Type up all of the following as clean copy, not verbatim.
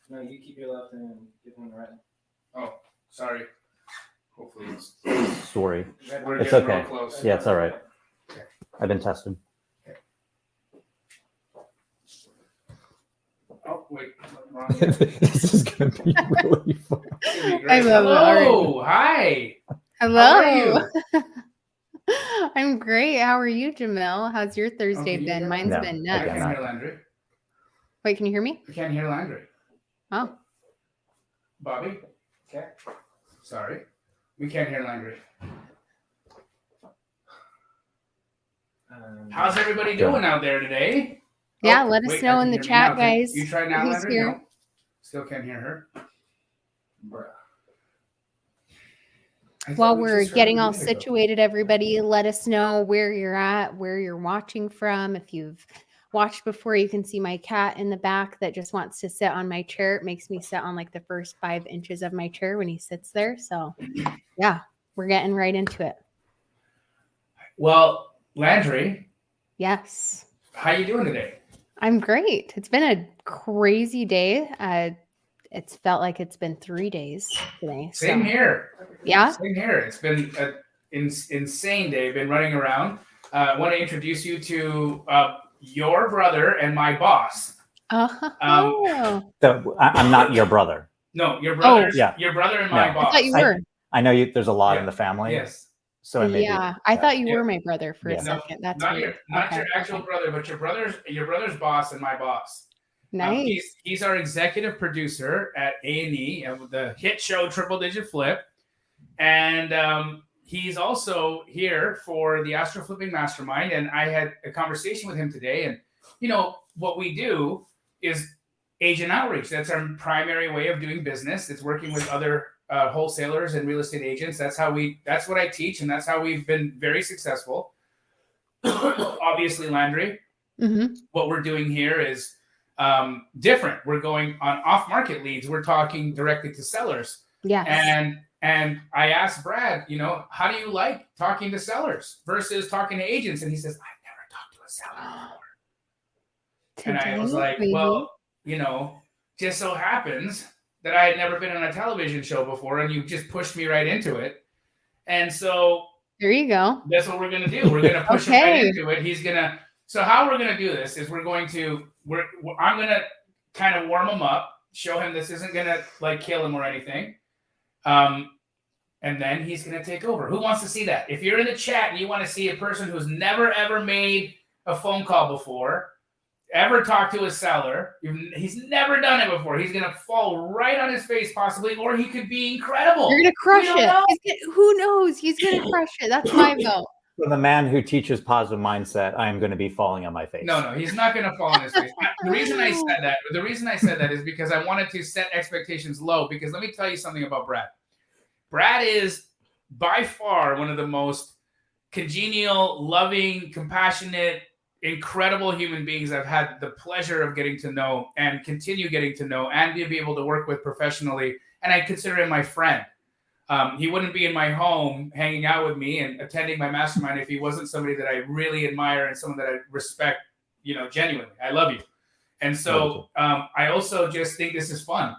No, you keep your left hand and give him the right. Oh, sorry. Hopefully it's... Sorry. We're It's getting okay. real close. Yeah, it's all right. Okay. I've been tested. Oh, wait. Wrong. This is going to be really fun. I love it already. Hello. Hi. Hello. How are you? I'm great. How are you, Jamil? How's your Thursday can you been? hear Mine's me? been I Okay. nuts. can't hear Landry. Wait, can you hear me? I can't hear Landry. Oh, Bobby? Okay. Sorry. We can't hear Landry. How's everybody doing out there today? yeah. Oh, Let us wait, know I in can the hear me now. chat, Can guys. You try now, who's Landry? here. No? Still can't hear her. Bruh. I thought While we we're just heard getting her a all minute ago. situated, everybody, let us know where you're at, where you're watching from. If you've watched before, you can see my cat in the back that just wants to sit on my chair. It makes me sit on like the first 5 inches of my chair when he sits there. So, yeah, we're getting right into it. Well, Landry, Yes, how you doing today? I'm great. It's been a crazy day. It's felt like it's been 3 days today. Same here. Yeah. Same here. It's been an insane day. Been running around. I want to introduce you to your brother and my boss. Oh, I'm not your brother. No, your brother. yeah. Your brother and my No. boss. I thought you were. I know you. There's a lot Yeah. in the family. Yes. So I may Yeah, I thought you Yeah. were my brother for Yeah. a No, second. That's not weird. your Okay, actual okay. brother, but your brother's boss and my boss. Nice. He's our executive producer at A&E of the hit show Triple Digit Flip, and he's also here for the Astro Flipping Mastermind. And I had a conversation with him today, and you know what we do is agent outreach. That's our primary way of doing business. It's working with other wholesalers and real estate agents. That's what I teach, and that's how we've been very successful. Obviously, Landry, Mm-hmm. what we're doing here is different. We're going on off-market leads. We're talking directly to sellers. Yes. And I asked Brad, how do you like talking to sellers versus talking to agents? And he says, I've never talked to a seller before. And I was like, maybe. well, just so happens that I had never been on a television show before, and you just pushed me right into it. And so There you go. that's what we're going to do. We're going to push him right Okay. into it. So how we're going to do this is I'm going to kind of warm him up, show him this isn't going to like kill him or anything. And then he's going to take over. Who wants to see that? If you're in the chat and you want to see a person who's never, ever made a phone call before, ever talked to a seller, he's never done it before, he's going to fall right on his face possibly, or he could be incredible. You're going to crush We don't it. Who knows? He's going to crush it. That's my vote. For the man who teaches positive mindset, I am going to be falling on my face. No, he's not going to fall on his face. The reason I said that is because I wanted to set expectations low, because let me tell you something about Brad. Brad is by far one of the most congenial, loving, compassionate, incredible human beings I've had the pleasure of getting to know and continue getting to know and to be able to work with professionally. And I consider him my friend. He wouldn't be in my home hanging out with me and attending my mastermind if he wasn't somebody that I really admire and someone that I respect, genuinely. I love you. And so I also just think this is fun.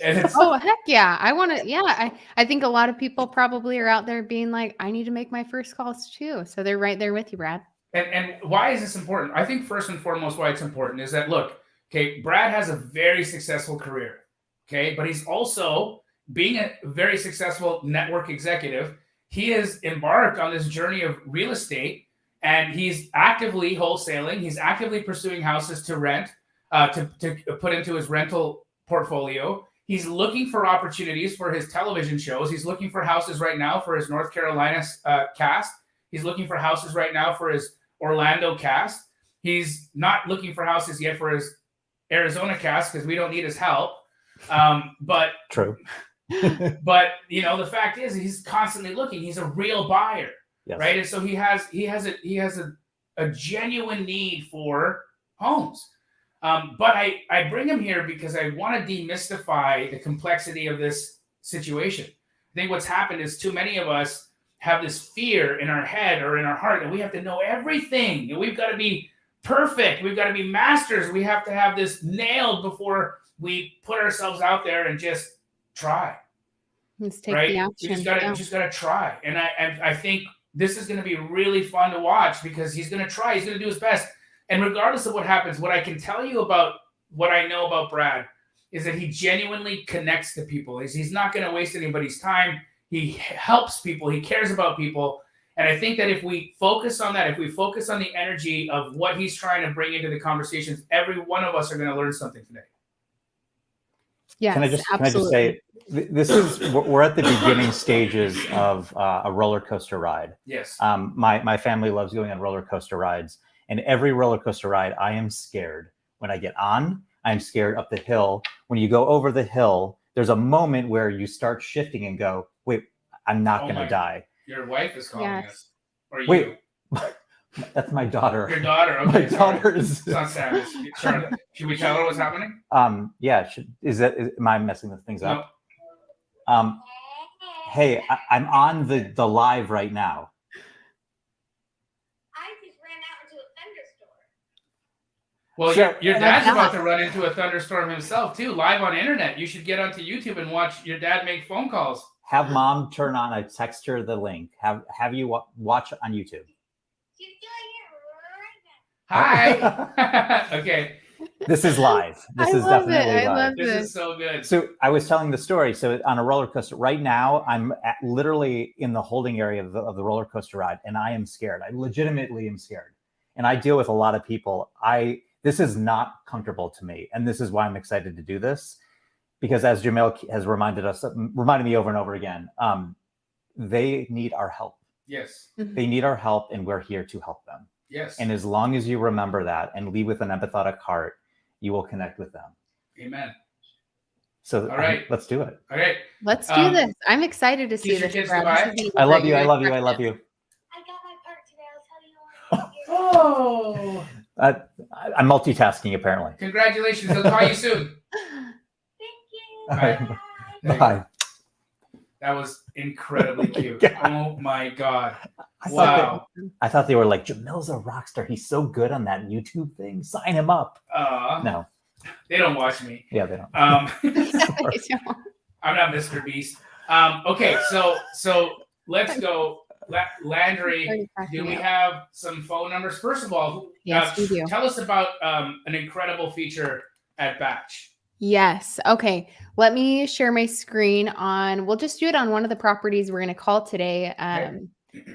And Oh, heck yeah. I think a lot of people probably are out there being like, I need to make my first calls too. So they're right there with you, Brad. And why is this important? I think first and foremost why it's important is that, look, okay, Brad has a very successful career, okay? But he's also, being a very successful network executive, he has embarked on this journey of real estate, and he's actively wholesaling. He's actively pursuing houses to rent, to put into his rental portfolio. He's looking for opportunities for his television shows. He's looking for houses right now for his North Carolina cast. He's looking for houses right now for his Orlando cast. He's not looking for houses yet for his Arizona cast because we don't need his help. But True. But the fact is he's constantly looking. He's a real buyer, Yes. right? And so he has a genuine need for homes. But I bring him here because I want to demystify the complexity of this situation. I think what's happened is too many of us have this fear in our head or in our heart that we have to know everything, and we've got to be perfect. We've got to be masters. We have to have this nailed before we put ourselves out there and just try. Let's take right? the action. We just gotta try. And I think this is gonna be really fun to watch because he's gonna try, he's gonna do his best. And regardless of what happens, what I can tell you about what I know about Brad is that he genuinely connects to people. He's not gonna waste anybody's time. He helps people, he cares about people. And I think that if we focus on that, if we focus on the energy of what he's trying to bring into the conversations, every one of us are gonna learn something today. Yes, can I just absolutely. say, this is, we're at the beginning stages of a roller coaster ride. Yes. My family loves going on roller coaster rides, and every roller coaster ride, I am scared. When I get on, I'm scared up the hill. When you go over the hill, there's a moment where you start shifting and go, wait, I'm not going to die. Your wife is calling us. Or you. Wait, that's my daughter. Your daughter. Okay, My daughter is. It's not Savage. Charlotte. Should we tell her what's happening? Yeah. Am I messing the things up? No. Hey, I'm on the live right now. I just ran out into a thunderstorm. Well, Sure. your dad's about to run into a thunderstorm himself too, live on internet. You should get onto YouTube and watch your dad make phone calls. Have mom turn on. I text her the link. Have you watch on YouTube. She's doing it right now. Hi. Okay. This is live. This I is love definitely it. I live. love This is so good. So I was telling the story. So on a roller coaster right now, I'm literally in the holding area of the roller coaster ride, and I am scared. I legitimately am scared, and I deal with a lot of people. This is not comfortable to me, and this is why I'm excited to do this, because as Jamil has reminded me over and over again, they need our help. Yes. They need our help, and we're here to help them. Yes. And as long as you remember that and lead with an empathetic heart, you will connect with them. Amen. So all right, let's do it. Okay. Let's do this. I'm excited to see kiss your this. kids Brad. goodbye. This is I love you. great. I love you. I love you. I got my part today. I'll tell you when I get it. Oh. I'm multitasking apparently. Congratulations. He'll call you soon. Thank you. All right. Bye. There you Bye. go. That was incredibly cute. God. Oh my God. I Wow. thought they were like, Jamil's a rock star. He's so good on that YouTube thing. Sign him up. No. They don't watch me. Yeah, they don't. I'm not Mr. Beast. Okay, so let's go. Landry, do we have some phone numbers? First of all, Yes, we do. Tell us about an incredible feature at Batch. Yes. Okay. Let me share my screen on, we'll just do it on one of the properties we're going to call today.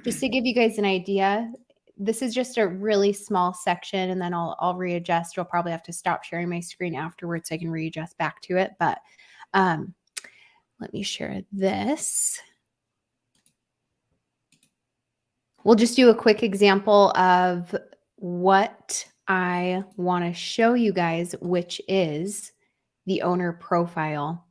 Just to give you guys an idea, this is just a really small section, and then I'll readjust. You'll probably have to stop sharing my screen afterwards so I can readjust back to it. But let me share this. We'll just do a quick example of what I want to show you guys, which is the owner profile.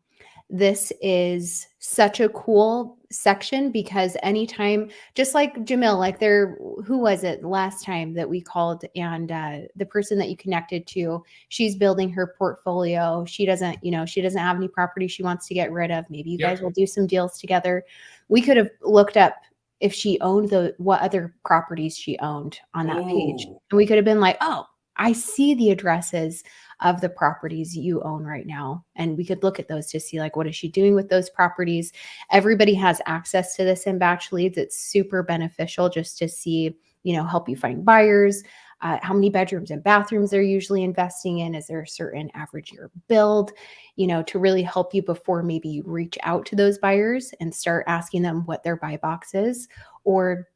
This is such a cool section because anytime, just like Jamil, like who was it last time that we called, and the person that you connected to, she's building her portfolio. She doesn't have any property she wants to get rid of. Maybe you guys will do some deals together. We could have looked up if she owned what other properties she owned on that page. And we could have been like, oh, I see the addresses of the properties you own right now. And we could look at those to see, like, what is she doing with those properties? Everybody has access to this in BatchLeads. It's super beneficial just to see, help you find buyers, how many bedrooms and bathrooms they're usually investing in. Is there a certain average year build, to really help you before maybe you reach out to those buyers and start asking them what their buy box is, or,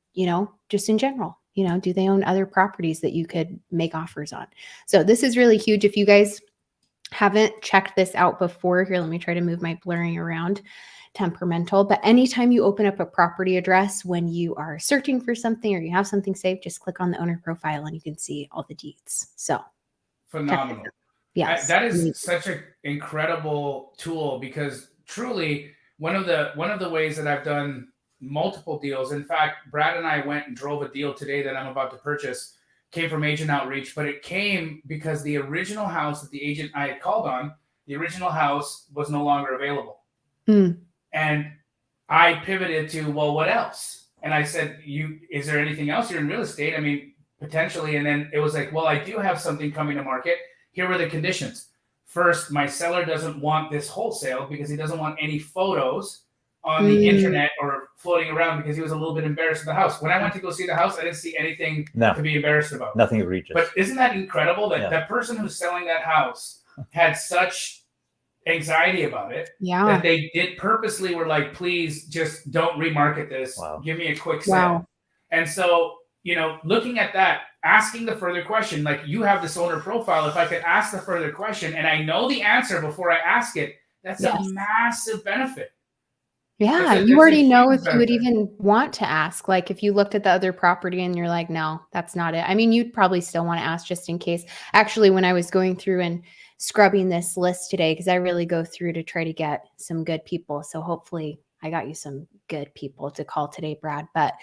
just in general. Do they own other properties that you could make offers on? So this is really huge. If you guys haven't checked this out before, here, let me try to move my blurring around, temperamental. But anytime you open up a property address, when you are searching for something or you have something saved, just click on the owner profile and you can see all the deeds. So phenomenal. Yes. That is such an incredible tool, because truly one of the ways that I've done multiple deals. In fact, Brad and I went and drove a deal today that I'm about to purchase, came from agent outreach, but it came because the original house that the agent I had called on, the original house was no longer available. And I pivoted to, well, what else? And I said, is there anything else? You're in real estate. I mean, potentially. And then it was like, well, I do have something coming to market. Here were the conditions: first, my seller doesn't want this wholesale because he doesn't want any photos on the internet or floating around because he was a little bit embarrassed of the house. When I went to go see the house, I didn't see anything to be embarrassed about. Nothing egregious. But isn't that incredible that that person who's selling that house had such anxiety about it that they did purposely were like, please just don't remarket this. Wow. Give me a quick sale. Wow. And so, you know, looking at that, asking the further question, like you have this owner profile, if I could ask the further question and I know the answer before I ask it, that's a massive benefit. Yeah, you already know if you would even want to ask. Like if you looked at the other property and you're like, no, that's not it. I mean, you'd probably still want to ask just in case. Actually, when I was going through and scrubbing this list today, because I really go through to try to get some good people. So hopefully I got you some good people to call today, Brad. But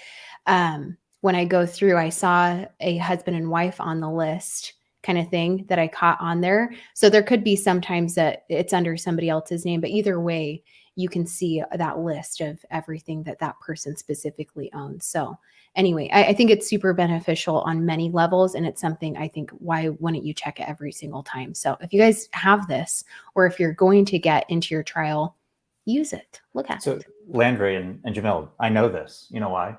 when I go through, I saw a husband and wife on the list kind of thing that I caught on there. So there could be sometimes that it's under somebody else's name, but either way, you can see that list of everything that that person specifically owns. So anyway, I think it's super beneficial on many levels. And it's something I think, why wouldn't you check it every single time? So if you guys have this, or if you're going to get into your trial, use it. Look at it. So Landry and Jamil, I know this. You know why?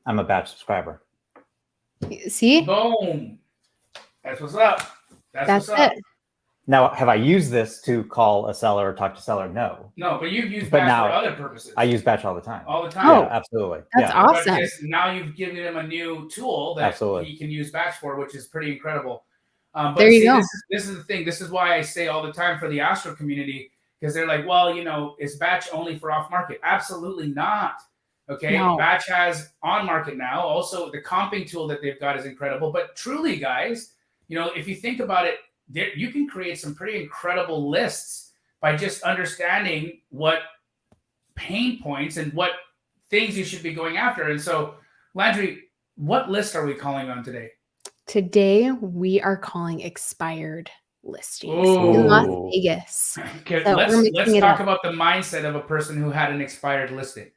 I'm a Batch subscriber. See? Boom. That's what's up. That's what's up. it. Now, have I used this to call a seller or talk to a seller? No. No, but you've used Batch for other purposes. I use Batch all the time. All the time. Oh, yeah, absolutely. That's awesome. But now you've given him a new tool that he can use Batch for, which is pretty incredible. But there you go. This is the thing. This is why I say all the time for the Astro community, because they're like, well, you know, is Batch only for off market? Absolutely not. Okay. No. Batch has on market now. Also, the comping tool that they've got is incredible. But truly, guys, you know, if you think about it, you can create some pretty incredible lists by just understanding what pain points and what things you should be going after. And so, Landry, what list are we calling on today? Today, we are calling expired listings in Las Vegas. Okay, so let's talk about the mindset of a person who had an expired listing.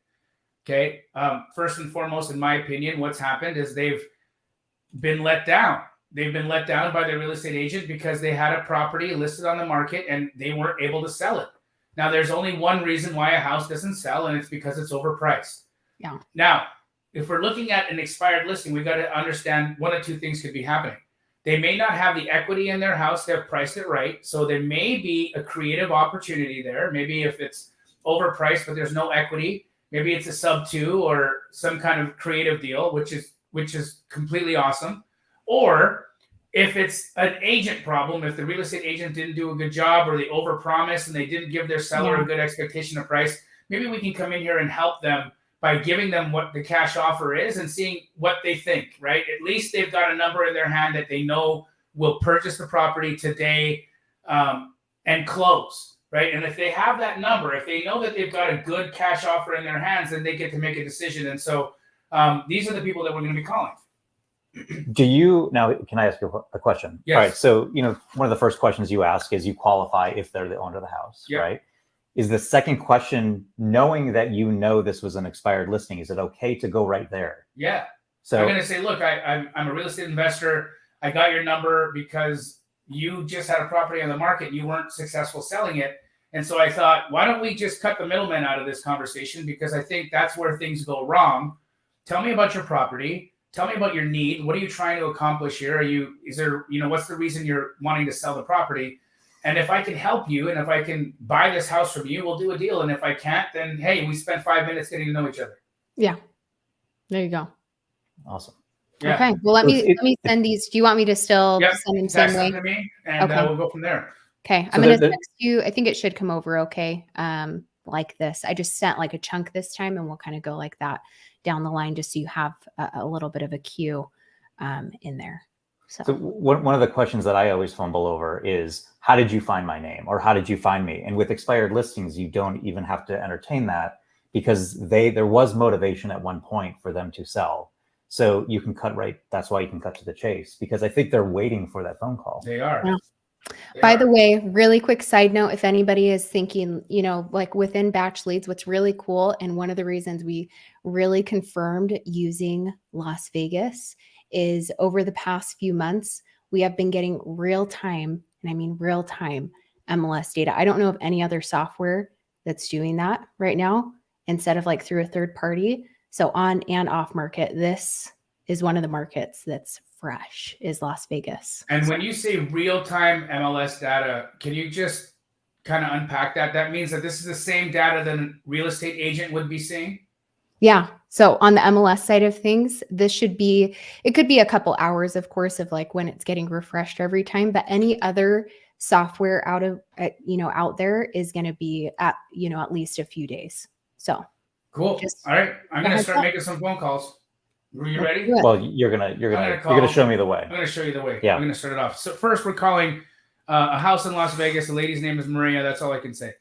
Okay, first and foremost, in my opinion, what's happened is they've been let down. They've been let down by their real estate agent because they had a property listed on the market and they weren't able to sell it. Now, there's only one reason why a house doesn't sell, and it's because it's overpriced. Yeah. Now, if we're looking at an expired listing, we got to understand one of two things could be happening. They may not have the equity in their house to have priced it right. So there may be a creative opportunity there. Maybe if it's overpriced, but there's no equity, maybe it's a sub 2 or some kind of creative deal, which is completely awesome. Or if it's an agent problem, if the real estate agent didn't do a good job or they overpromised and they didn't give their seller a good expectation of price, maybe we can come in here and help them by giving them what the cash offer is and seeing what they think, right? At least they've got a number in their hand that they know will purchase the property today and close, right? And if they have that number, if they know that they've got a good cash offer in their hands, then they get to make a decision. And so these are the people that we're going to be calling. Now, can I ask you a question? Yes. All right. So, you know, one of the first questions you ask is you qualify if they're the owner of the house, right? Is the second question, knowing that you know this was an expired listing, is it okay to go right there? Yeah. So I'm going to say, look, I'm a real estate investor. I got your number because you just had a property on the market and you weren't successful selling it. And so I thought, why don't we just cut the middleman out of this conversation? Because I think that's where things go wrong. Tell me about your property. Tell me about your need. What are you trying to accomplish here? What's the reason you're wanting to sell the property? And if I can help you and if I can buy this house from you, we'll do a deal. And if I can't, then hey, we spent 5 minutes getting to know each other. Yeah. There you go. Awesome. Yeah. Okay. Well, let me send these. Do you want me to still send them text same way? To me and we'll go from there. Okay. I'm going to text you. I think it should come over okay. Like this. I just sent like a chunk this time and we'll kind of go like that down the line just so you have a little bit of a cue in there. So one of the questions that I always fumble over is, how did you find my name or how did you find me? And with expired listings, you don't even have to entertain that because there was motivation at one point for them to sell. So you can cut right. That's why you can cut to the chase because I think they're waiting for that phone call. They are. Yeah. By the way, really quick side note, if anybody is thinking, like within BatchLeads, what's really cool, and one of the reasons we really confirmed using Las Vegas is over the past few months, we have been getting real time, and I mean real time, MLS data. I don't know of any other software that's doing that right now instead of like through a third party. So on and off market, this is one of the markets that's fresh, is Las Vegas. And when you say real-time MLS data, can you just kind of unpack that? That means that this is the same data that a real estate agent would be seeing? Yeah. So on the MLS side of things, this should be, it could be a couple hours, of course, of like when it's getting refreshed every time, but any other software out there is going to be at, at least a few days. So Cool. Just All right. I'm going to heads start up. making some phone calls. Are you Let's ready? do it. Well, you're gonna call- show me the way. I'm going to show you the way. Yeah. I'm going to start it off. So first, we're calling a house in Las Vegas. The lady's name is Maria. That's all I can say.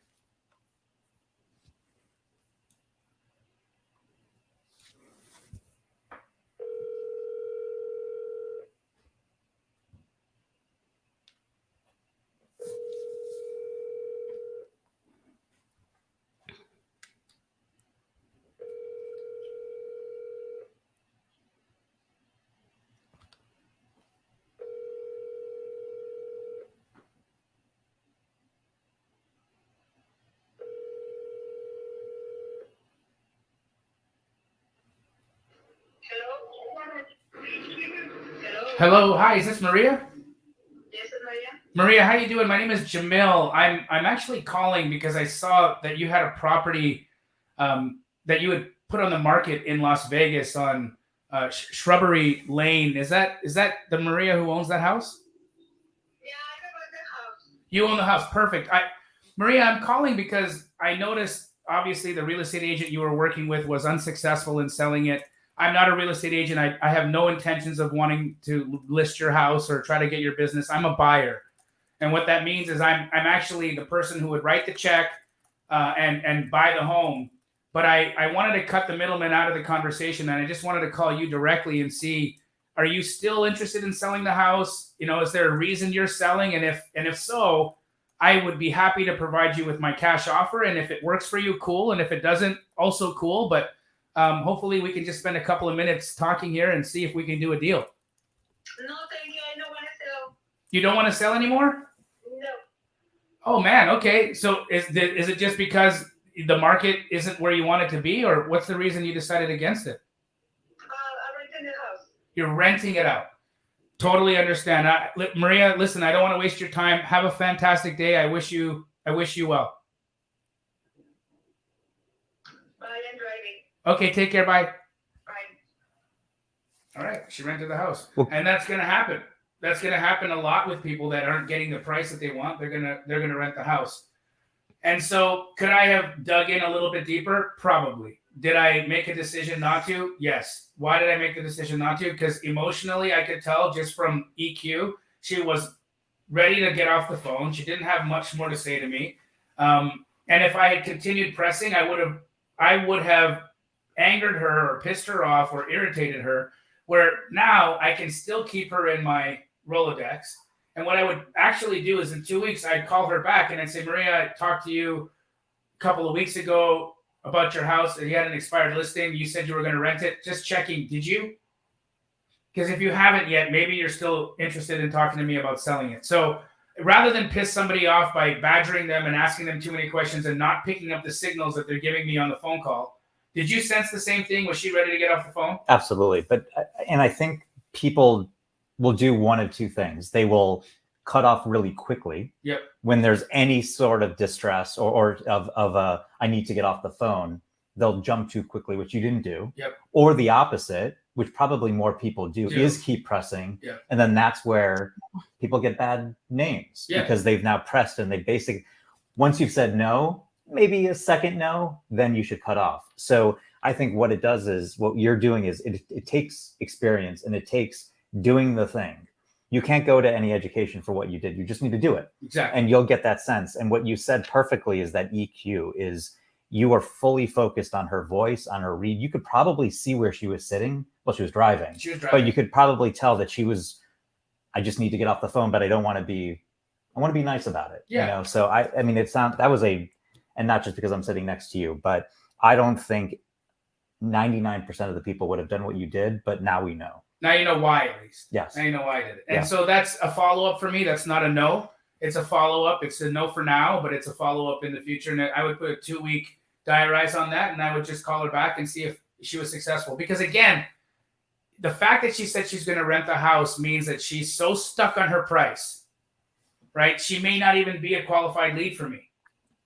Hello. Hi. Is this Maria? Yes, Maria. Maria, how you doing? My name is Jamil. I'm actually calling because I saw that you had a property that you had put on the market in Las Vegas on Shrubbery Lane. Is that the Maria who owns that house? Yeah, I know about the house. You own the house. Perfect. Maria, I'm calling because I noticed obviously the real estate agent you were working with was unsuccessful in selling it. I'm not a real estate agent. I have no intentions of wanting to list your house or try to get your business. I'm a buyer. And what that means is I'm actually the person who would write the check and buy the home. But I wanted to cut the middleman out of the conversation, and I just wanted to call you directly and see, are you still interested in selling the house? Is there a reason you're selling? And if so, I would be happy to provide you with my cash offer. And if it works for you, cool. And if it doesn't, also cool. But hopefully we can just spend a couple of minutes talking here and see if we can do a deal. No, thank you. I don't want to sell. You don't want to sell anymore? No. Oh man, okay. So is it just because the market isn't where you want it to be, or what's the reason you decided against it? I'm renting the house. You're renting it out. Totally understand. Maria, listen, I don't want to waste your time. Have a fantastic day. I wish you well. Bye, I'm driving. Okay, take care. Bye. Bye. All right, she rented the house, Well- and that's going to happen. That's going to happen a lot with people that aren't getting the price that they want. They're gonna rent the house. And so, could I have dug in a little bit deeper? Probably. Did I make a decision not to? Yes. Why did I make the decision not to? Because emotionally, I could tell just from EQ, she was ready to get off the phone. She didn't have much more to say to me. And if I had continued pressing, I would have angered her or pissed her off or irritated her. Where now I can still keep her in my Rolodex. And what I would actually do is in 2 weeks, I'd call her back and I'd say, Maria, I talked to you a couple of weeks ago about your house. And you had an expired listing. You said you were going to rent it. Just checking. Did you? Because if you haven't yet, maybe you're still interested in talking to me about selling it. So rather than piss somebody off by badgering them and asking them too many questions and not picking up the signals that they're giving me on the phone call, did you sense the same thing? Was she ready to get off the phone? Absolutely. And I think people will do one of two things. They will cut off really quickly. Yep. When there's any sort of distress or of I need to get off the phone, they'll jump too quickly, which you didn't do. Yep. Or the opposite, which probably more people do, Yeah. is keep pressing. Yeah. And then that's where people get bad names Yeah. because they've now pressed and they basically, once you've said no, maybe a second no, then you should cut off. So I think what it does is what you're doing is it takes experience and it takes doing the thing. You can't go to any education for what you did. You just need to do it. Exactly. And you'll get that sense. And what you said perfectly is that EQ is you are fully focused on her voice, on her read. You could probably see where she was sitting. Well, she was driving. She was driving. But you could probably tell that she was, I just need to get off the phone, but I want to be nice about it. Yeah. You know, so I mean, it's not, that was and not just because I'm sitting next to you, but I don't think 99% of the people would have done what you did, but now we know. Now you know why, at least. Yes. Now you know why I did it. And Yeah. so that's a follow-up for me. That's not a no. It's a follow-up. It's a no for now, but it's a follow-up in the future. And I would put a 2-week diarize on that, and I would just call her back and see if she was successful. Because again, the fact that she said she's going to rent the house means that she's so stuck on her price, right? She may not even be a qualified lead for me,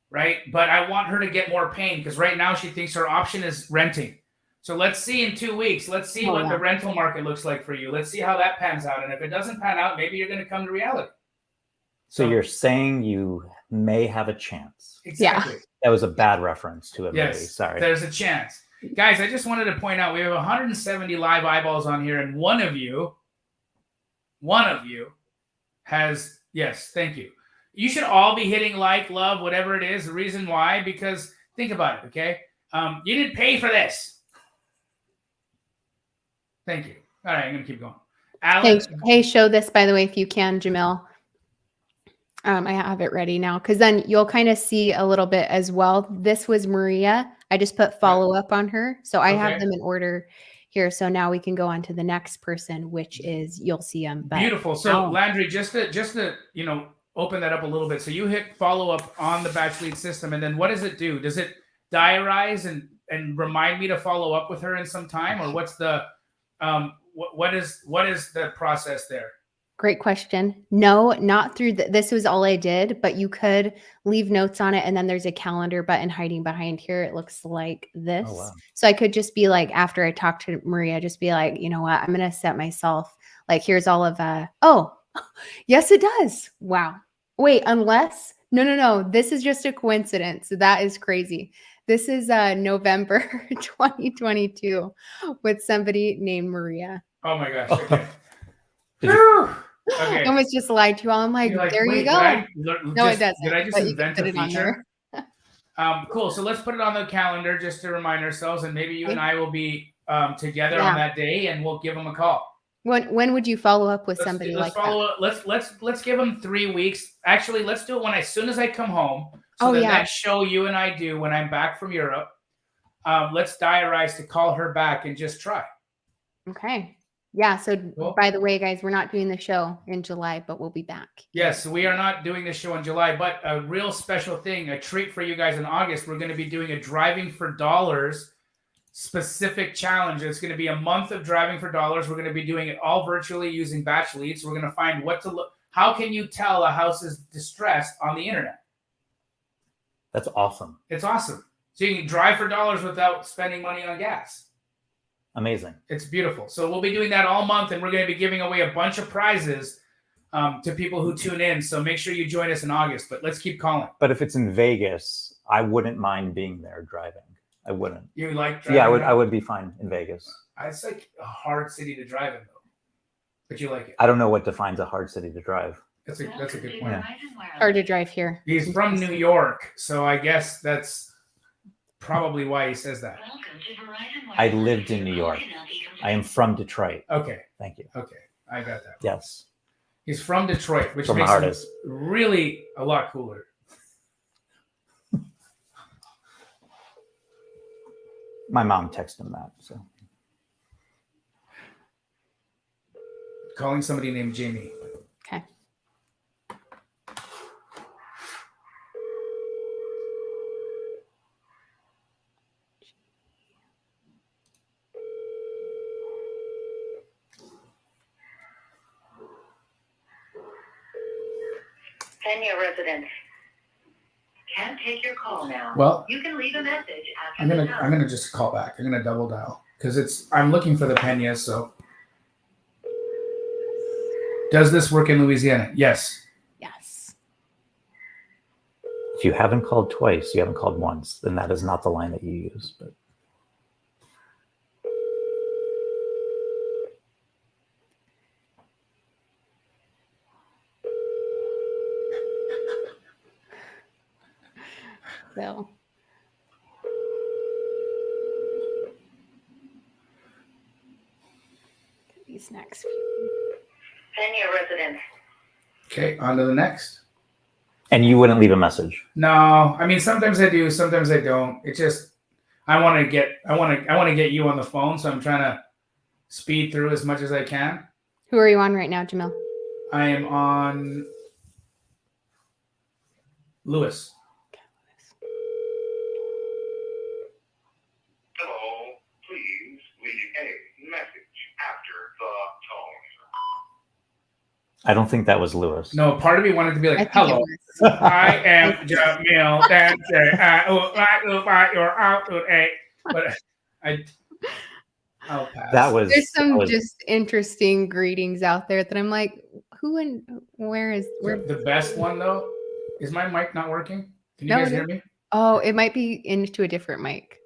right? But I want her to get more pain because right now she thinks her option is renting. So let's see in 2 weeks. Let's see what the rental market looks like for you. Let's see how that pans out. And if it doesn't pan out, maybe you're going to come to reality. So you're saying you may have a chance. Exactly. That was a bad reference to it. Yes. Sorry. There's a chance. Guys, I just wanted to point out we have 170 live eyeballs on here, and one of you has, yes, thank you. You should all be hitting like, love, whatever it is. The reason why, because think about it, okay? You didn't pay for this. Thank you. All right, I'm going to keep going. Alex. Hey, show this, by the way, if you can, Jamil. I have it ready now because then you'll kind of see a little bit as well. This was Maria. I just put follow up on her. So I have them in order here. So now we can go on to the next person, which is, you'll see them. Beautiful. So Landry, just to, you know, open that up a little bit. So you hit follow up on the BatchLeads system, and then what does it do? Does it diarize and remind me to follow up with her in some time, or what's the, what is the process there? Great question. No, not through this was all I did, but you could leave notes on it. And then there's a calendar button hiding behind here. It looks like this. Oh, wow. So I could just be like, after I talked to Maria, just be like, you know what, I'm going to set myself, like, here's all of, oh, yes, it does. Wow. Wait, unless, no. This is just a coincidence. That is crazy. This is November 2022 with somebody named Maria. Oh my gosh. Okay. I almost just lied to you all. I'm like, there you go. No, it doesn't. Did I just invent a feature? On cool. So let's put it on the calendar just to remind ourselves, and maybe you and I will be together on that day, and we'll give them a call. When would you follow up with somebody like that? Let's give them 3 weeks. Actually, let's do it as soon as I come home. So the next show you and I do when I'm back from Europe, let's diarize to call her back and just try. Okay. Yeah. So by the way, guys, we're not doing the show in July, but we'll be back. Yes, we are not doing the show in July, but a real special thing, a treat for you guys in August. We're going to be doing a Driving for Dollars specific challenge. It's going to be a month of Driving for Dollars. We're going to be doing it all virtually using BatchLeads. We're going to find what to look. How can you tell a house is distressed on the internet? That's awesome. It's awesome. So you can drive for dollars without spending money on gas. Amazing. It's beautiful. So we'll be doing that all month, and we're going to be giving away a bunch of prizes to people who tune in. So make sure you join us in August, but let's keep calling. But if it's in Vegas, I wouldn't mind being there driving. I wouldn't. You like driving? Yeah, I would be fine in Vegas. It's like a hard city to drive in, though. But you like it. I don't know what defines a hard city to drive. That's a good point. Yeah. Hard to drive here. He's from New York, so I guess that's probably why he says that. I lived in New York. I am from Detroit. Okay. Thank you. Okay. I got that. Yes. He's from Detroit, which From makes the him hardest. really a lot cooler. My mom texted him that. So Calling somebody named Jamie. Okay. Kenya residents. Can't take your call now. Well, You can leave a message after I'm the gonna just call back. I'm gonna double dial because I'm looking for the Peñas. So, does this work in Louisiana? Yes. Yes. if you haven't called twice, you haven't called once, then that is not the line that you use. But So these next few. Kenya residents. Okay, on to the next. and you wouldn't leave a message. No, I mean sometimes I do, sometimes I don't. It just I want to get you on the phone, so I'm trying to speed through as much as I can. Who are you on right now, Jamil? I am on Lewis. Hello, please leave a message after the tone. I don't think that was Lewis. No, part of me wanted to be I like, think hello, it was. I am Jamil. But I'll pass. There's some that was- just interesting greetings out there that I'm like, who and where? The best one though, is my mic not working? Can you No, guys it hear is. me? Oh, it might be into a different mic.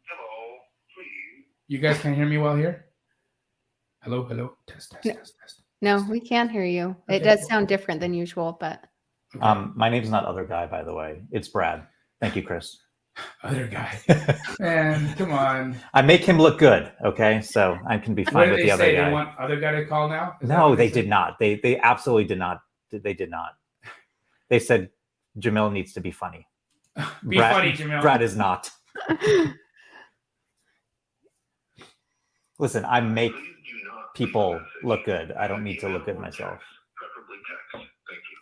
Hello, please. You guys can hear me well here? Hello, hello. Test. No, we can hear you. Okay. It does sound different than usual, but Okay. My name's not Other Guy, by the way. It's Brad. Thank you, Chris. Other guy. Man, come on. I make him look good, okay? So I can be What fine did with they the other say? guy. They want other guy to call now? Is that No, what they said? did not. They absolutely did not. They did not. They said Jamil needs to be funny. Be funny, Jamil. Brad is not. Listen, I make Please do not people leave a message. look good. I don't need to look good myself. Preferably text. Thank you.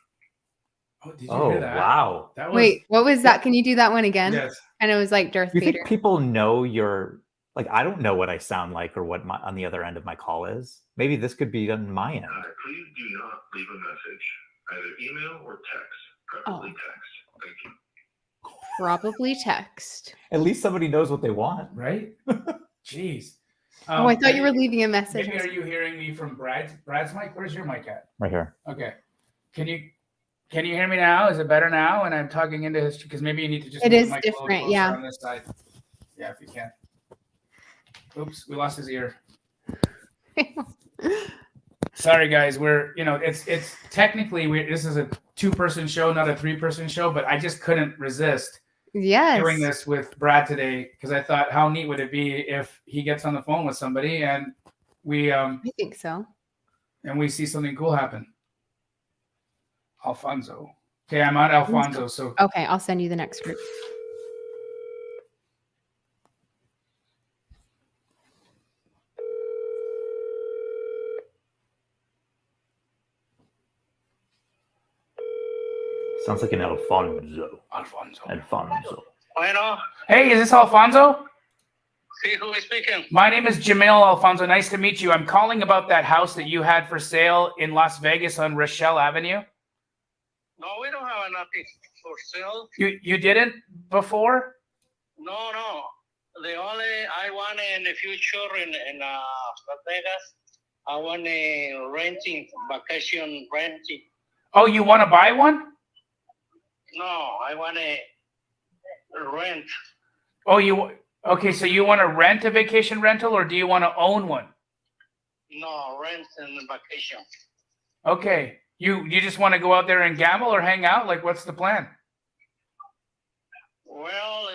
Oh, did you Oh, hear that? wow. That was, wait, what was that? Can you do that one again? Yes. And it was like Darth You Vader. think people know your, like, I don't know what I sound like or what my, on the other end of my call is. Maybe this could be on my end. Please do not leave a message. Either email or text. Preferably text. Thank you. Probably text. At least somebody knows what they want. Right? Jeez. Oh, I thought you were maybe- leaving a message. Maybe are you hearing me from Brad's mic? Where's your mic at? Right here. Okay. Can you hear me now? Is it better now? And I'm talking into his, because maybe you need to just It move is the mic a little different, closer yeah. on this side. Yeah, if you can. Oops, we lost his ear. Sorry, guys. We're, it's technically this is a 2-person show, not a 3-person show, but I just couldn't resist Yes. doing this with Brad today because I thought, how neat would it be if he gets on the phone with somebody and we I think so. see something cool happen. Alfonso. Okay, I'm on Alfonso. So Okay, I'll send you the next group. Sounds like an Alfonso. Alfonso. Bueno, Hey, is this Alfonso? see who is speaking. My name is Jamil Alfonso. Nice to meet you. I'm calling about that house that you had for sale in Las Vegas on Rochelle Avenue. No, we don't have nothing for sale. You didn't before? No. The only I want in the future in Las Vegas, I want a renting, vacation renting. Oh, you want to buy one? No, I want a rent. Oh, okay, so you want to rent a vacation rental or do you want to own one? No, rent and vacation. Okay. You just want to go out there and gamble or hang out? Like, what's the plan? Well,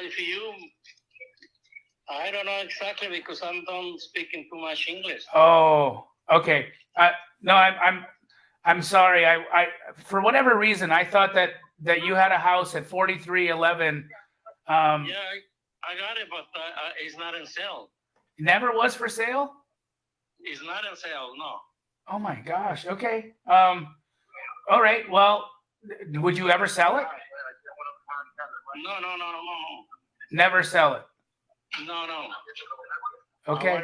I don't know exactly because I don't speaking too much English. Oh, okay. No, I'm sorry. I for whatever reason I thought that you had a house at 4311. Yeah, I got it, but it's not in sale. Never was for sale? It's not in sale, no. Oh my gosh. Okay. All right. Well, would you ever sell it? No. Never sell it. No. Okay.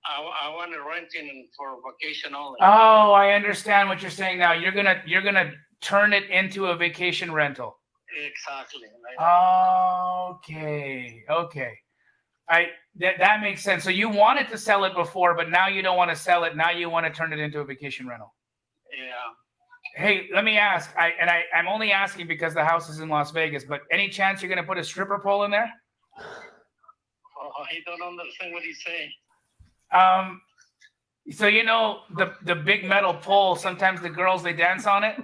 I want to renting for vacation only. Oh, I understand what you're saying now. You're gonna turn it into a vacation rental. Exactly. Okay. That makes sense. So you wanted to sell it before, but now you don't want to sell it. Now you want to turn it into a vacation rental. Yeah. Hey, let me ask. I'm only asking because the house is in Las Vegas. But any chance you're gonna put a stripper pole in there? Oh, I don't understand what he's saying. So the big metal pole. Sometimes the girls they dance on it.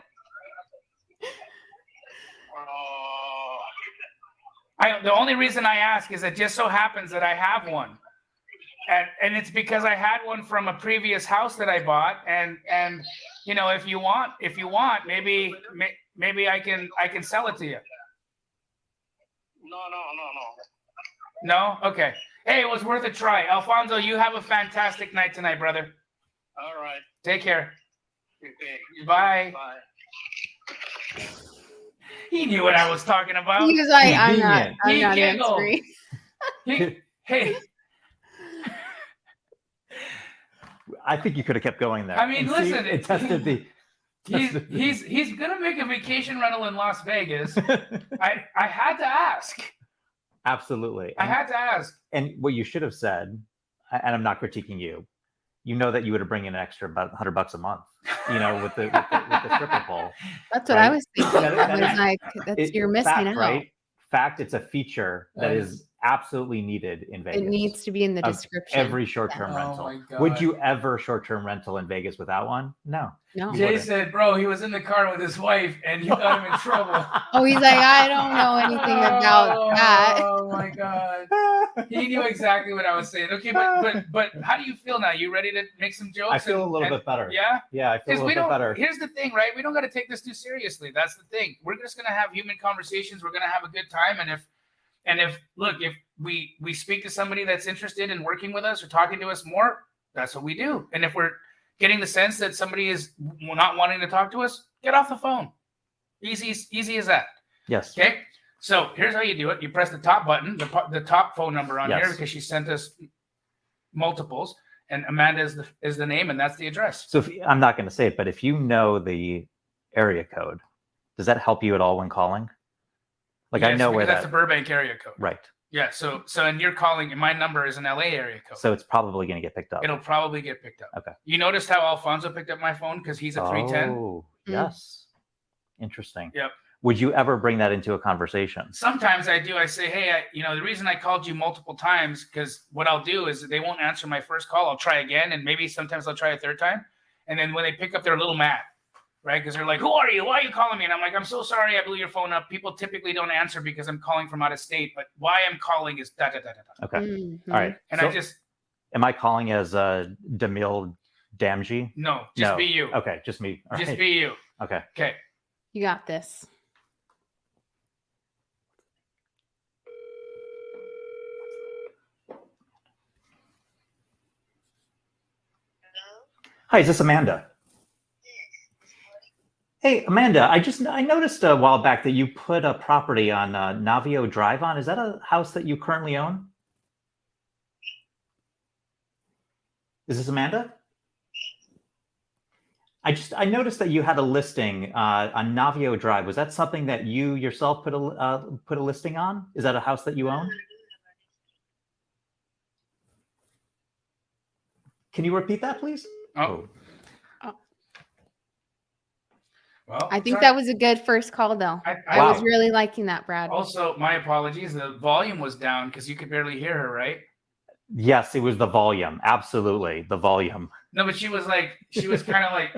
The only reason I ask is it just so happens that I have one, and it's because I had one from a previous house that I bought, and if you want, maybe I can sell it to you. No. No? Okay. Hey, it was worth a try. Alfonso, you have a fantastic night tonight, brother. All right. Take care. Okay. Bye. Bye. He knew what I was talking about. He was like, I'm not Convenient. He giggled. answering. Hey, I think you could have kept going there. I mean, and see, listen, it tested the. he's gonna make a vacation rental in Las Vegas. I had to ask. Absolutely. I had to ask. And what you should have said, and I'm not critiquing you, you know that you would have bring in an extra about $100 a month, you know, with the stripper pole. That's what I Right. was thinking. That I is- was like, you're missing fact, out. right? Fact, it's a feature that is absolutely needed in Vegas. It needs to be in the of description. every short-term Oh rental. my God. Would you ever short-term rental in Vegas without one? No. No. You Jay wouldn't. said, bro, he was in the car with his wife and you got him in trouble. Oh, he's like, I don't know anything about that. Oh my God. He knew exactly what I was saying. Okay, but how do you feel now? You ready to make some jokes? I feel a little bit better. Yeah? Yeah, I feel a Because little we bit don't. better. Here's the thing, right? We don't got to take this too seriously. That's the thing. We're just gonna have human conversations. We're gonna have a good time. And if we speak to somebody that's interested in working with us or talking to us more, that's what we do. And if we're getting the sense that somebody is not wanting to talk to us, get off the phone. Easy as that. Yes. Okay. So here's how you do it. You press the top button, the top phone number on Yes. here, because she sent us multiples, and Amanda is the name, and that's the address. So I'm not going to say it, but if you know the area code, does that help you at all when calling? Like I Yes, know where because that's that. the Burbank area code. Right. Yeah. So and you're calling, and my number is an LA area code. So it's probably going to get picked up. It'll probably get picked up. Okay. You noticed how Alfonso picked up my phone because he's a 310. Oh, Mm. yes. Interesting. Yep. Would you ever bring that into a conversation? Sometimes I do. I say, hey, the reason I called you multiple times, because what I'll do is they won't answer my first call. I'll try again, and maybe sometimes I'll try a third time. And then when they pick up, they're a little mad, right? Because they're like, who are you? Why are you calling me? And I'm like, I'm so sorry I blew your phone up. People typically don't answer because I'm calling from out of state, but why I'm calling is da da da da da. Okay. Mhm. All right. And So I just, am I calling as Jamil Damji? no, just No. be you. Okay, just me. All Just right. be you. Okay. Okay. You got this. Hi, is this Amanda? Hey, Amanda, I noticed a while back that you put a property on Navio Drive on. Is that a house that you currently own? Is this Amanda? I noticed that you had a listing on Navio Drive. Was that something that you yourself put a listing on? Is that a house that you own? Can you repeat that, please? Oh. Well, I think sorry. that was a good first call, though. I Wow. was really liking that, Brad. Also, my apologies. The volume was down because you could barely hear her, right? Yes, it was the volume. Absolutely, the volume. No, but she was kind of like,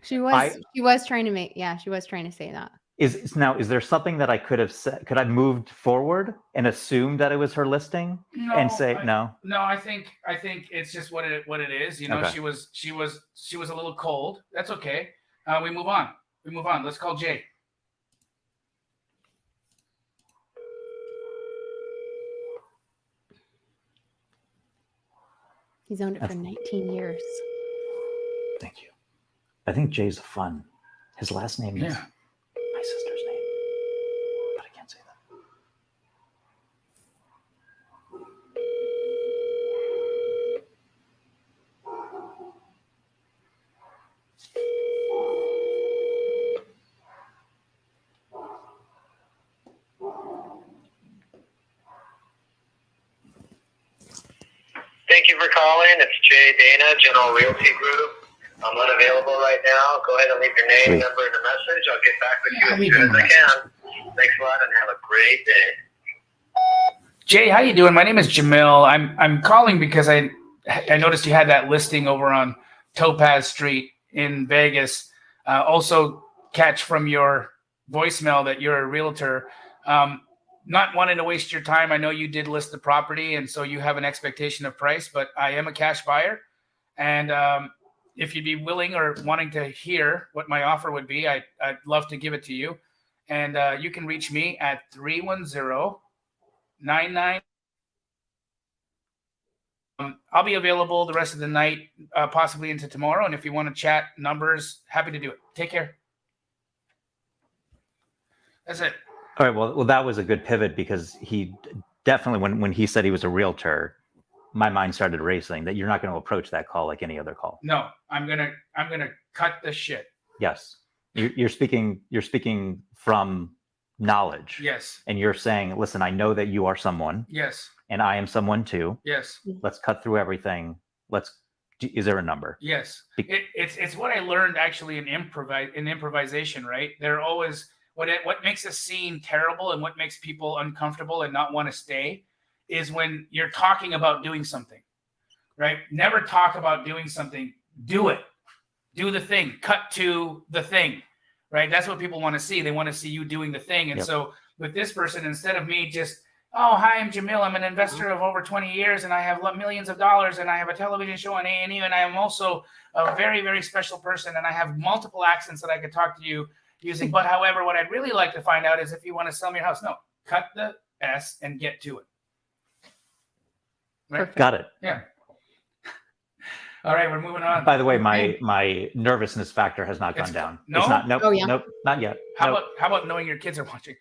She was trying to make, she was trying to say that. Is there something that I could have said? Could I moved forward and assumed that it was her listing no, and say no? No, I think it's just what it is. Okay. She was a little cold. That's okay. We move on. Let's call Jay. He's owned it for 19 years. Thank you. I think Jay's fun. His last name is Yeah. my sister's name, but I can't say that. Thank you for calling. It's Jay Dana, General Realty Group. I'm unavailable right now. Go ahead and leave your name, Sweet. number, and a message. I'll get back with Yeah, you leave as soon him as a I can. Thanks a lot and have a great day. Jay, how you doing? My name is Jamil. I'm calling because I noticed you had that listing over on Topaz Street in Vegas. Also, catch from your voicemail that you're a realtor. Not wanting to waste your time. I know you did list the property, and so you have an expectation of price, but I am a cash buyer. And if you'd be willing or wanting to hear what my offer would be, I'd love to give it to you. And you can reach me at 310-99. I'll be available the rest of the night, possibly into tomorrow. And if you want to chat numbers, happy to do it. Take care. That's it. All right. Well, that was a good pivot because he definitely, when he said he was a realtor, my mind started racing that you're not going to approach that call like any other call. No, I'm gonna cut the shit. Yes. You're speaking from knowledge. Yes. And you're saying, listen, I know that you are someone. Yes. And I am someone too. Yes. Let's cut through everything. Is there a number? Yes. It's what I learned actually in improvisation, right? They're always what makes a scene terrible and what makes people uncomfortable and not want to stay is when you're talking about doing something, right? Never talk about doing something. Do it. Do the thing. Cut to the thing, right? That's what people want to see. They want to see you doing the thing. And so with this person, instead of me just, oh, hi, I'm Jamil. I'm an investor of over 20 years, and I have millions of dollars, and I have a television show on A&E, and I am also a very, very special person, and I have multiple accents that I could talk to you using. But however, what I'd really like to find out is if you want to sell me your house. No, cut the S and get to it. Right? Got it. Yeah. All right, we're moving on. By the way, my nervousness factor has not gone down. No? It's not. Nope. Oh, yeah. Nope. Not yet. How about knowing your kids are watching?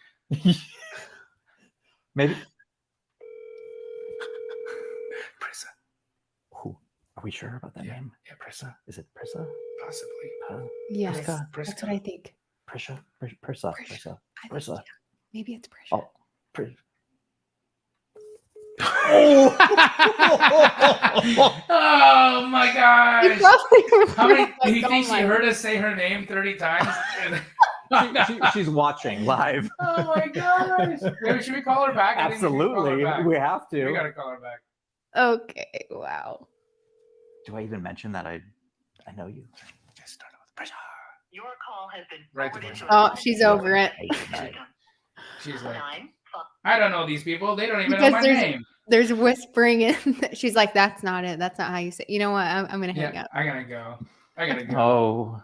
Maybe. Prissa. Ooh, are we sure about that name? Yeah, Prissa. Is it Prissa? Possibly. Yes, Priska. that's what I think. Prissa. I think, Prissa. yeah, maybe it's pressure. Oh, Oh my You gosh. probably How many like, do you oh think she my- heard us say her name 30 times? she's watching live. Oh my gosh. Maybe should we call her back? I think we should call her Absolutely, back. we have We to. gotta call her back. Okay, wow. Do I even mention that I know you? Just start with pressure. Your call has been Right forwarded to to Oh, she's over it. She's like, 9. I don't know these people. They don't even know Because my there's- name. There's whispering in. She's like, "That's not it. That's not how you say." You know what? I'm gonna hang Yeah, up. I gotta go. I gotta go. Oh,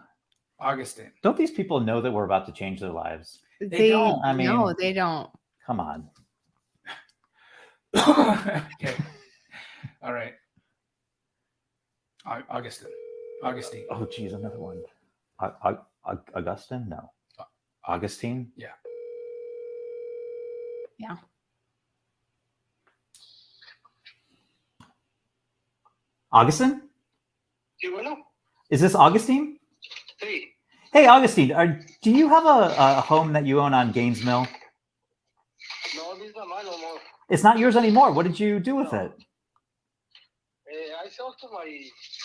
Augustine. don't these people know that we're about to change their lives? They don't. I mean- no, they don't. Come on. Okay. All right. Augustine. Oh, geez, another one. Augustine? No. Augustine? Yeah. Yeah. Augustine? Sí, bueno. Is this Augustine? Sí. Hey, Augustine, do you have a home that you own on Gaines Mill? No, this is not mine no more. It's not yours anymore. What did you do with No. it? I sold to my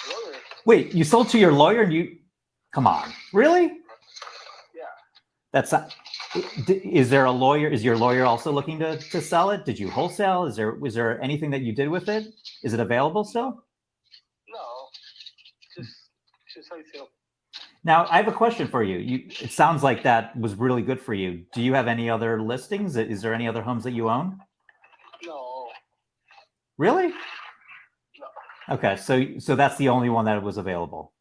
lawyer. Wait, you sold to your lawyer and you... Come on. Really? Yeah. That's not... Is there a lawyer? Is your lawyer also looking to sell it? Did you wholesale? Was there anything that you did with it? Is it available still? No. Just I sell. Now, I have a question for you. It sounds like that was really good for you. Do you have any other listings? Is there any other homes that you own? No. Really? No. Okay, so that's the only one that was available.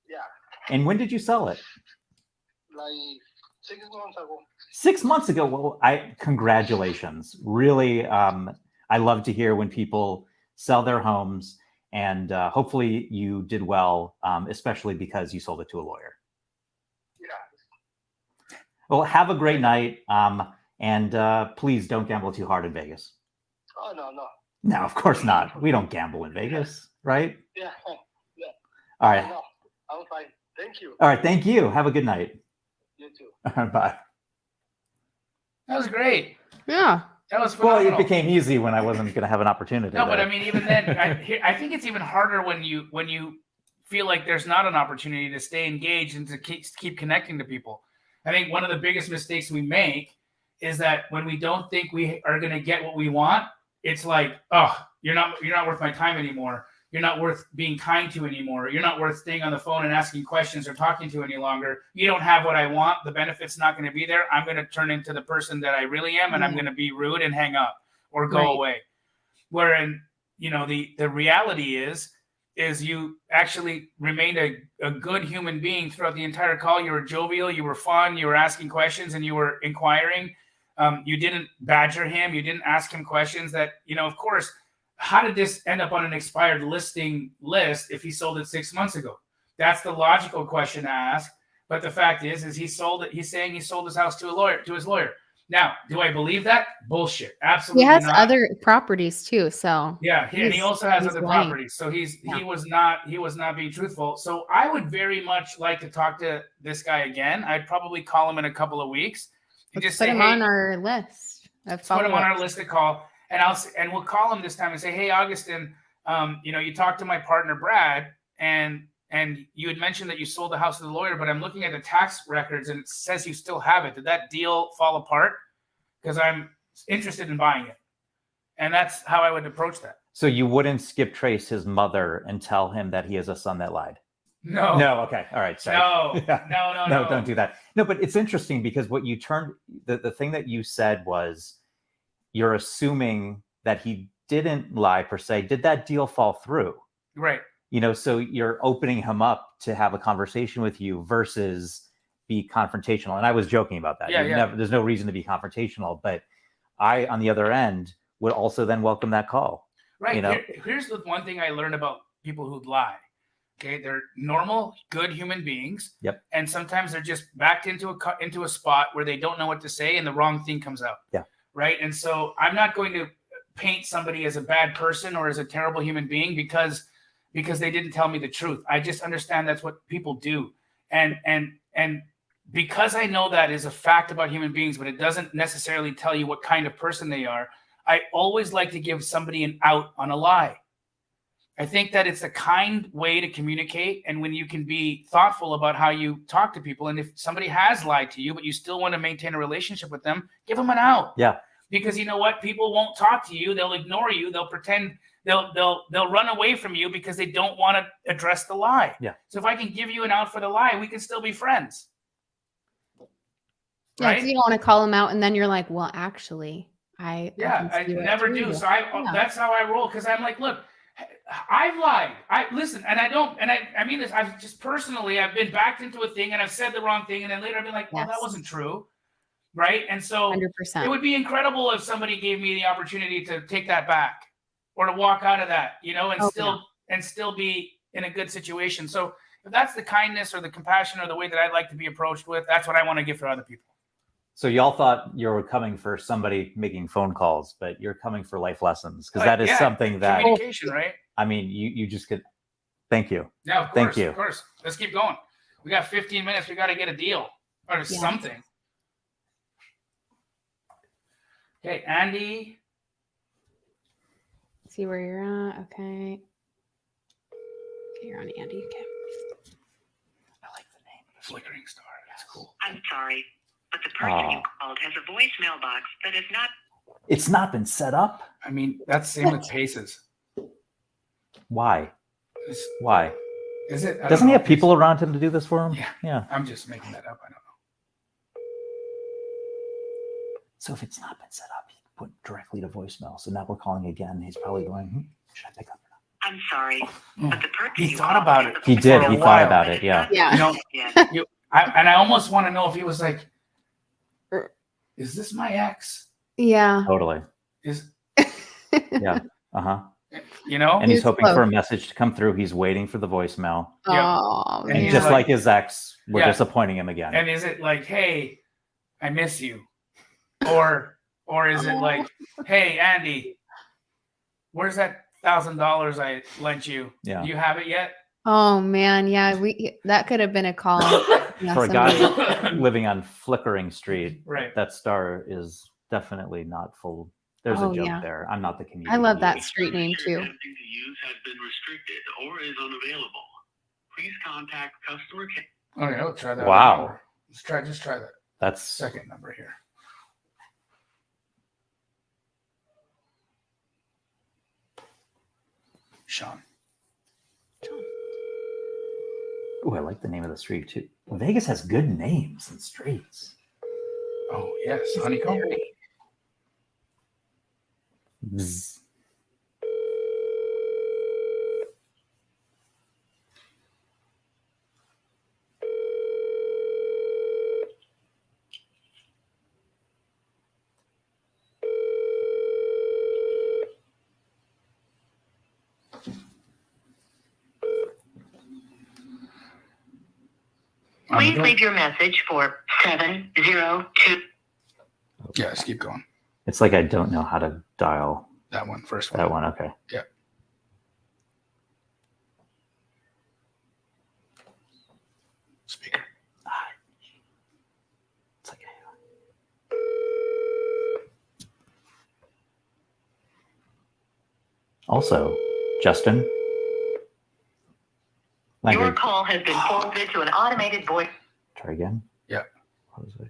Yeah. And when did you sell it? Like 6 months ago. 6 months ago. Well, congratulations. Really, I love to hear when people sell their homes, and hopefully you did well, especially because you sold it to a lawyer. Yeah. Well, have a great night, and please don't gamble too hard in Vegas. Oh, no. No, of course not. We don't gamble in Vegas, right? Yeah. All right. No, I'm fine. Thank you. All right. Thank you. Have a good night. You too. Bye. That was great. Yeah. That was Well, phenomenal. it became easy when I wasn't going to have an opportunity. No, but to- I mean, even then, I think it's even harder when you feel like there's not an opportunity to stay engaged and to keep connecting to people. I think one of the biggest mistakes we make is that when we don't think we are going to get what we want, it's like, oh, you're not worth my time anymore. You're not worth being kind to anymore. You're not worth staying on the phone and asking questions or talking to any longer. You don't have what I want. The benefit's not going to be there. I'm going to turn into the person that I really am, and I'm going to be rude and hang up or go Right. away. Wherein, the reality is you actually remained a good human being throughout the entire call. You were jovial, you were fun, you were asking questions, and you were inquiring. You didn't badger him. You didn't ask him questions that, of course, how did this end up on an expired listing list if he sold it 6 months ago? That's the logical question to ask. But the fact is he sold it. He's saying he sold his house to his lawyer. Now, do I believe that? Bullshit. Absolutely He has not. other properties too, so Yeah, and he also has he's other lying. properties. So he Yeah. was not being truthful. So I would very much like to talk to this guy again. I'd probably call him in a couple of weeks and Let's just put say, him hey, on our list of let's put him on our follow-ups. list to call, and we'll call him this time and say, hey, Augustin, you talked to my partner Brad, and you had mentioned that you sold the house to the lawyer, but I'm looking at the tax records and it says you still have it. Did that deal fall apart? Because I'm interested in buying it. And that's how I would approach that. So you wouldn't skip trace his mother and tell him that he has a son that lied? No. No. Okay. All right. Sorry. No. Yeah. No. Don't do that. No, but it's interesting because what you turned, the thing that you said was you're assuming that he didn't lie per se. Did that deal fall through? Right. So you're opening him up to have a conversation with you versus be confrontational. And I was joking about that. Yeah. There's no reason to be confrontational, but I, on the other end, would also then welcome that call. Right. Here's the one thing I learned about people who lie. Okay, they're normal, good human beings. Yep. And sometimes they're just backed into a spot where they don't know what to say, and the wrong thing comes out. Yeah. Right. And so I'm not going to paint somebody as a bad person or as a terrible human being because they didn't tell me the truth. I just understand that's what people do, and because I know that is a fact about human beings, but it doesn't necessarily tell you what kind of person they are. I always like to give somebody an out on a lie. I think that it's a kind way to communicate, and when you can be thoughtful about how you talk to people, and if somebody has lied to you, but you still want to maintain a relationship with them, give them an out. Yeah. Because you know what? People won't talk to you. They'll ignore you. They'll pretend they'll run away from you because they don't want to address the lie. Yeah. So if I can give you an out for the lie, we can still be friends. Yeah, Right? because you don't want to call him out, and then you're like, well, actually, I never do. So that's how I roll, because I'm like, look, I've lied. I mean this. I've just personally, I've been backed into a thing and I've said the wrong thing, and then later I've been like, well, that Yes. wasn't true, right? And so 100%. it would be incredible if somebody gave me the opportunity to take that back or to walk out of that, and still be in a good situation. So if that's the kindness or the compassion or the way that I'd like to be approached with, that's what I want to give for other people. So y'all thought you were coming for somebody making phone calls, but you're coming for life lessons, because that is something that, communication, right? I mean, you just could. Thank you. Yeah, of course. Thank you. Of course. Let's keep going. We got 15 minutes. We got to get a deal or something. Okay, Andy. See where you're at. Okay. You're on Andy. Okay. I like the name, the Flickering Star. That's cool. I'm sorry, but the person you called has a voicemail box that is not. It's not been set up. I mean, that's the same with Paces. Why? Why? Is it? Doesn't he have people around him to do this for him? Yeah. I'm just making that up. I don't know. So if it's not been set up, he put directly to voicemail. So now we're calling again. He's probably going, should I pick up? I'm sorry, but the person He you thought called about has it. a He voicemail did. For a He while. thought about it. Yeah. Yeah. And I almost want to know if he was like, is this my ex? Yeah. Totally. Is Yeah. Uh-huh. And And he's He's hoping close. for a message to come through. He's waiting for the voicemail. Oh, And And he's just like- like his ex, we're Yeah. disappointing him again. And is it like, hey, I miss you? Or is it like, hey, Andy, where's that $1,000 I lent you? Yeah. Do you have it yet? Oh man, yeah, that could have been a call. Yeah, For a somebody- guy living on Flickering Street, Right. that star is definitely not full. There's Oh, a joke yeah. there. I'm not the comedian. I love that street name too. Attempting to use has been restricted or is unavailable. Please contact customer care. Okay, I'll try that. Wow. number. Just try that That's second number here. Sean. Oh, I like the name of the street too. Vegas has good names and streets. Oh, yes. Honeycomb. Bzz. Please leave your message for 702. Yeah, just keep going. It's like I don't know how to dial That one, first one. that one. Okay. Yeah. Speaker. It's like also, Justin. Your Language. call has been forwarded to an automated voice. Try again. Yeah. What was it?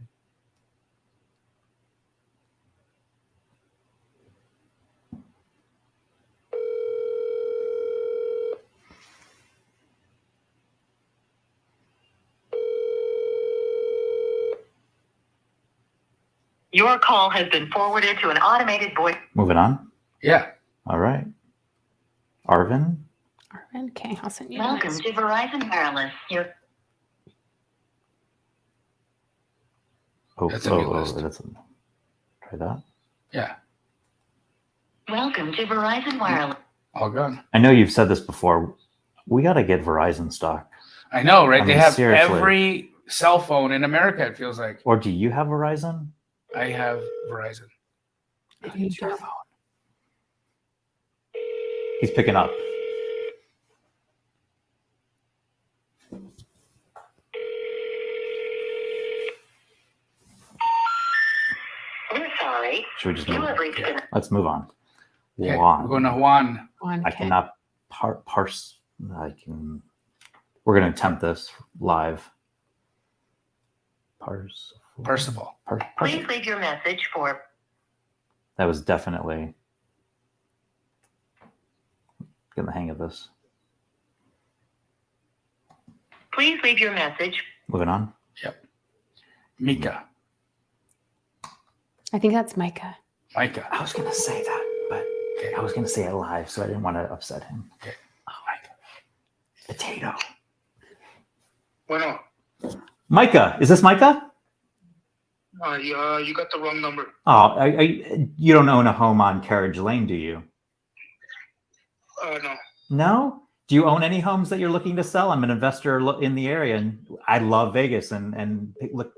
Your call has been forwarded to an automated voice. Moving on. Yeah. All right. Arvin. Arvin, okay, I'll send you. Welcome to Verizon Wireless. That's a new list. Try that. Yeah. Welcome to Verizon Wireless. All gone. I know you've said this before. We got to get Verizon stock. I know, right? I They mean, have seriously. every cell phone in America, it feels like. Or do you have Verizon? I have Verizon. Maybe it's your phone. He's picking up. We're sorry. Should we just You move have on? reached an Let's move on. Okay, Juan. we're going to Juan. One, I okay. cannot parse. I can. We're going to attempt this live. Parse. Percival. Please leave your message for. That was definitely getting the hang of this. Please leave your message. Moving on. Yep. Mika. I think that's Micah. Micah. I was going to say that, but Okay. I was going to say it live, so I didn't want to upset him. Okay. Oh, Micah. Potato. Bueno, Micah, is this Micah? you got the wrong number. Oh, you don't own a home on Carriage Lane, do you? No. No? Do you own any homes that you're looking to sell? I'm an investor in the area, and I love Vegas. And look,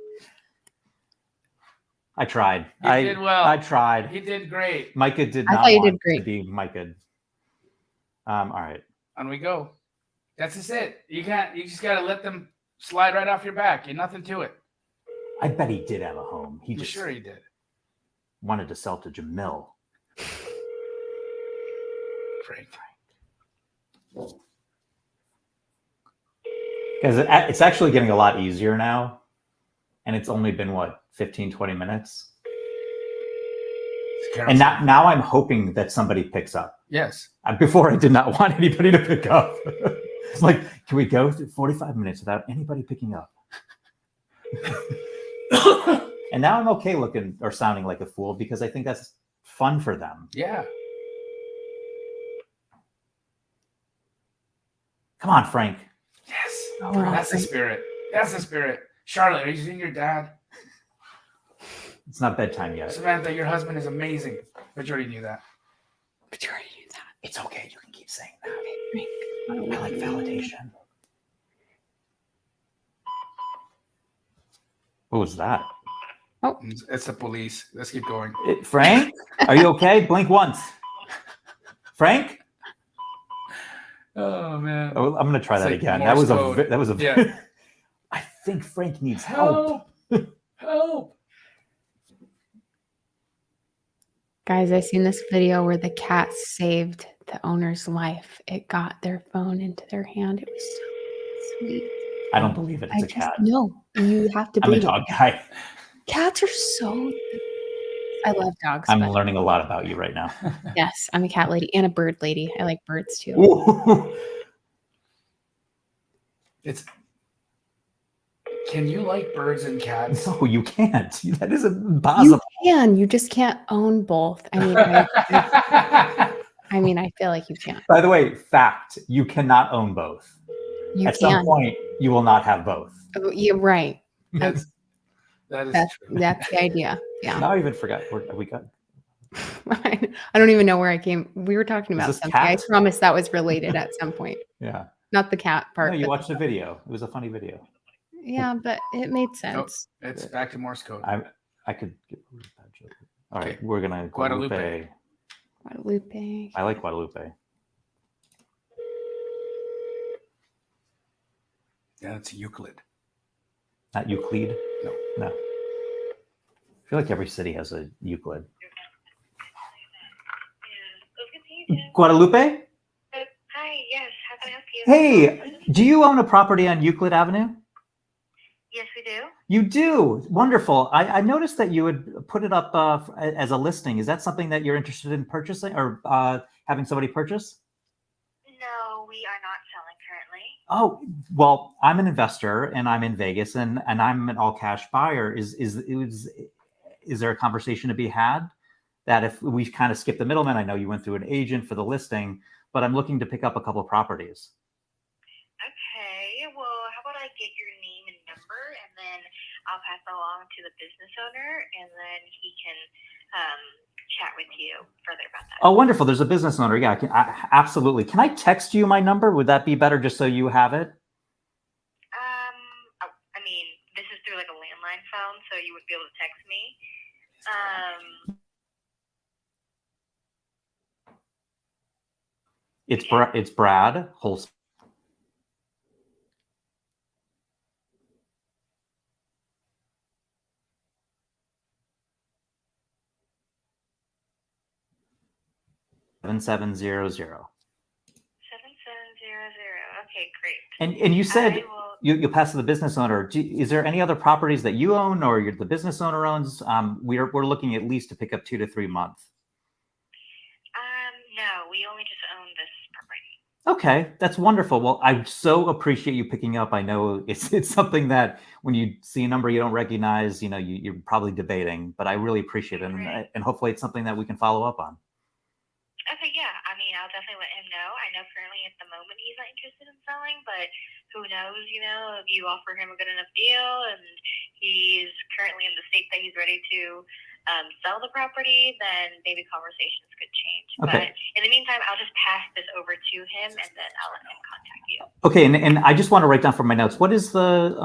I tried. You did well. I tried. You did great. Micah did I not thought you want did great. to be Micah. All right. On we go. That's just it. You just got to let them slide right off your back. Ain't nothing to it. I bet he did have a home. He I'm just sure he did. wanted to sell to Jamil. Frank. Because it's actually getting a lot easier now. And it's only been, 15, 20 minutes? And now I'm hoping that somebody picks up. Yes. Before I did not want anybody to pick up. It's like, can we go through 45 minutes without anybody picking up? And now I'm okay looking or sounding like a fool because I think that's fun for them. Yeah. Come on, Frank. Yes. Oh, That's the Frank. spirit. That's the spirit. Charlotte, are you seeing your dad? It's not bedtime yet. Samantha, your husband is amazing. But you already knew that. But you already knew that. It's okay. You can keep saying that. Frank. I like validation. What was that? It's the police. Let's keep going. Frank, are you okay? Blink once. Frank? Oh man. Oh, I'm going to try It's that like again. Morse That code. was a. Yeah. I think Frank needs help. Help. Guys, I seen this video where the cat saved the owner's life. It got their phone into their hand. It was so sweet. I don't believe it. It's a cat. No, you have to I'm a believe dog it. guy. Cats are so. I love dogs. I'm but learning a lot about you right now. yes, I'm a cat lady and a bird lady. I like birds too. Ooh. Can you like birds and cats? No, you can't. That is You impossible. can. You just can't own both. I mean, I feel like you can. By the way, fact, you cannot own both. You At some can. point, you will not have both. Oh, you're right. that is That's true. that's the idea. Yeah. Now I even forgot. We got. I don't even know where I came. We were talking Is about this something. I cat? promise that was related at some point. Yeah. Not the cat part. No, you but watched the video. It was a funny video. Yeah, but it made Nope, sense. it's back to Morse code. I could get rid of that joke. All right, Okay. we're gonna Guadalupe. Guadalupe. I like Guadalupe. Yeah, it's Euclid. Not Euclid. No. No. I feel like every city has a Euclid. Guadalupe? Hi, yes, how can I help you? Hey, do you own a property on Euclid Avenue? Yes, we do. You do. Wonderful. I noticed that you would put it up as a listing. Is that something that you're interested in purchasing or having somebody purchase? No, we are not selling currently. Oh, well, I'm an investor and I'm in Vegas and I'm an all cash buyer. Is there a conversation to be had that if we kind of skip the middleman? I know you went through an agent for the listing, but I'm looking to pick up a couple of properties. Okay, well, how about I get your name and number, and then I'll pass it along to the business owner, and then he can chat with you further about that. Oh, wonderful. There's a business owner. Yeah, absolutely. Can I text you my number? Would that be better just so you have it? I mean, this is through like a landline phone, so you wouldn't be able to text me. It's Brad Holst. $7700. 7700. Okay, great. And you said I will- you'll pass to the business owner. Is there any other properties that you own or the business owner owns? We're looking at least to pick up 2 to 3 months. No, we only just own this property. Okay, that's wonderful. Well, I so appreciate you picking up. I know it's something that when you see a number you don't recognize, you're probably debating, but I really appreciate it, Right. and hopefully it's something that we can follow up on. Okay, yeah. I mean, I'll definitely let him know. I know currently at the moment he's not interested in selling, but who knows, if you offer him a good enough deal and he's currently in the state that he's ready to sell the property, then maybe conversations could change. Okay. But in the meantime, I'll just pass this over to him and then I'll let him contact you. Okay, and I just want to write down from my notes. What is the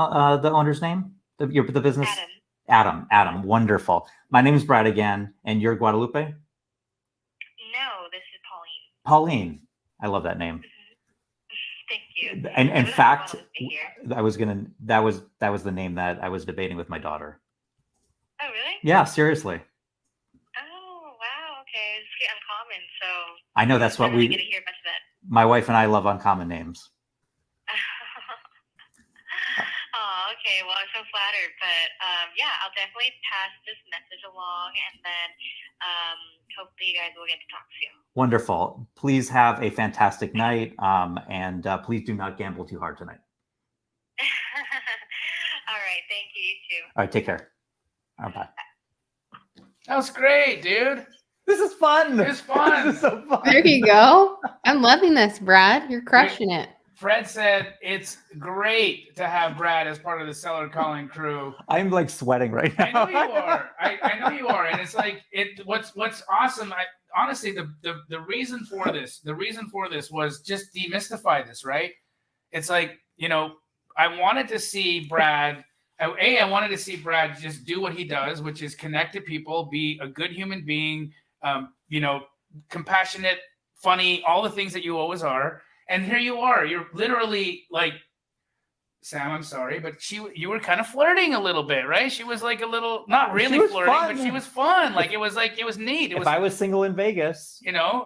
owner's name? The business? Adam. Adam. Wonderful. My name is Brad again, and you're Guadalupe? No, this is Pauline. Pauline. I love that name. Thank you. And in It was fact, fun to be here. that was the name that I was debating with my daughter. Oh, really? Yeah, seriously. Oh, wow. Okay. It's pretty uncommon. So I know that's what I didn't get to hear much of that. my wife and I love uncommon names. Oh, okay. Well, I'm so flattered. But yeah, I'll definitely pass this message along, and then hopefully you guys will get to talk soon. Wonderful. Please have a fantastic night, and please do not gamble too hard tonight. All right. Thank you. You too. All right, take care. All right, bye. That was great, dude. This is fun. It's fun. This is so fun. There you go. I'm loving this, Brad. You're crushing it. Fred said it's great to have Brad as part of the seller calling crew. I'm like sweating right I now. know you are. I know you are, and it's like What's awesome. Honestly, the reason for this was just demystify this, right? It's like I wanted to see Brad. I wanted to see Brad just do what he does, which is connect to people, be a good human being, compassionate, funny, all the things that you always are. And here you are. You're literally like, Sam, I'm sorry, but you were kind of flirting a little bit, right? She was like a little, not really flirting, fun. but she was fun. Like it was neat. If I was single in Vegas,